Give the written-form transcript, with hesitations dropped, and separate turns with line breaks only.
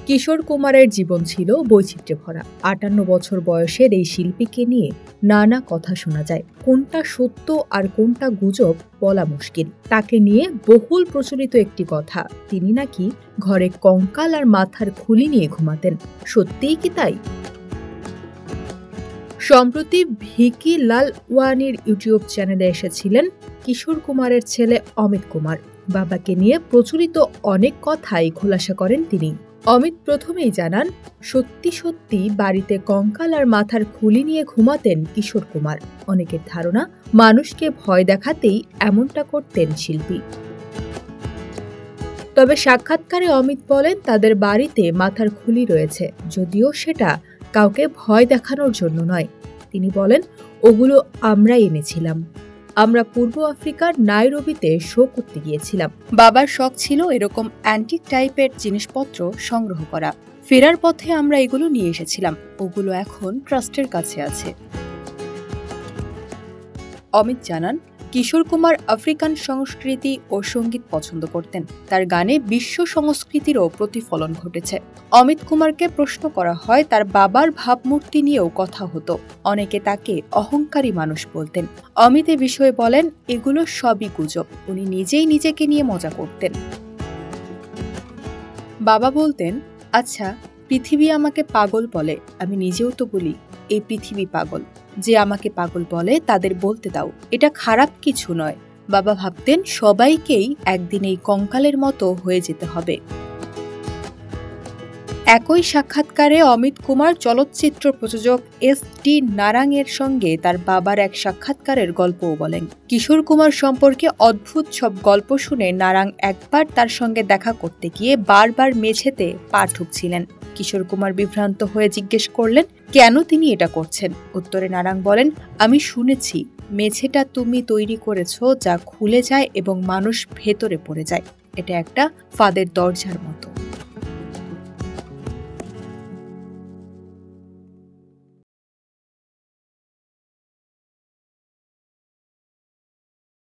কিশোর কুমারের জীবন ছিল বৈচিত্র্যে ভরা। ৫৮ বছর বয়সের এই শিল্পীকে নিয়ে নানা কথা শোনা যায়। কোনটা সত্য আর কোনটা গুজব বলা মুশকিল। তাকে নিয়ে বহুল প্রচলিত একটি কথা, তিনি নাকি ঘরে কঙ্কাল আর মাথার খুলি নিয়ে ঘুমাতেন। সত্যিই কি তাই? সম্প্রতি ভিকি লাল ওয়ানির ইউটিউব চ্যানেলে এসেছিলেন কিশোর কুমারের ছেলে অমিত কুমার। বাবাকে নিয়ে প্রচলিত অনেক কথাই খোলাসা করেন তিনি। অমিত প্রথমেই জানান, সত্যি সত্যি বাড়িতে কঙ্কাল আর মাথার খুলি নিয়ে ঘুমাতেন কিশোর কুমার। অনেকের ধারণা মানুষকে ভয় দেখাতেই এমনটা করতেন শিল্পী। তবে সাক্ষাৎকারে অমিত বলেন তাদের বাড়িতে মাথার খুলি রয়েছে, যদিও সেটা কাউকে ভয় দেখানোর জন্য নয়। তিনি বলেন, ওগুলো আমরাই এনেছিলাম। আমরা পূর্ব আফ্রিকার নাইরোবিতে শো করতে গিয়েছিলাম। বাবার শখ ছিল এরকম অ্যান্টিক টাইপের জিনিসপত্র সংগ্রহ করা। ফেরার পথে আমরা এগুলো নিয়ে এসেছিলাম। ওগুলো এখন ট্রাস্টের কাছে আছে। অমিত জানান, কিশোর কুমার আফ্রিকান সংস্কৃতি ও সঙ্গীত পছন্দ করতেন। তার গানে বিশ্ব সংস্কৃতিরও প্রতিফলন ঘটেছে। অমিত কুমারকে প্রশ্ন করা হয় তার বাবার ভাবমূর্তি নিয়েও কথা হতো। অনেকে তাকে অহংকারী মানুষ বলতেন। অমিত এ বিষয়ে বলেন, এগুলো সবই গুজব। উনি নিজেই নিজেকে নিয়ে মজা করতেন। বাবা বলতেন, আচ্ছা, পৃথিবী আমাকে পাগল বলে, আমি নিজেও তো বলি এই পৃথিবী পাগল। যে আমাকে পাগল বলে তাদের বলতে দাও, এটা খারাপ কিছু নয়। বাবা ভাবতেন সবাইকেই একদিন এই কঙ্কালের মতো হয়ে যেতে হবে। একই সাক্ষাৎকারে অমিত কুমার চলচ্চিত্র প্রযোজক এস.টি. নারাং এর সঙ্গে তার বাবার এক সাক্ষাৎকারের গল্পও বলেন। কিশোর কুমার সম্পর্কে অদ্ভুত সব গল্প শুনে নারাং একবার তার সঙ্গে দেখা করতে গিয়ে বারবার মেঝেতে পা ঠুকছিলেন। কিশোর কুমার বিভ্রান্ত হয়ে জিজ্ঞেস করলেন, কেন তিনি এটা করছেন? উত্তরে নারাং বলেন, আমি শুনেছি মেঝেটা তুমি তৈরি করেছ যা খুলে যায় এবং মানুষ ভেতরে পড়ে যায়। এটা একটা ফাঁদের দরজার মতো।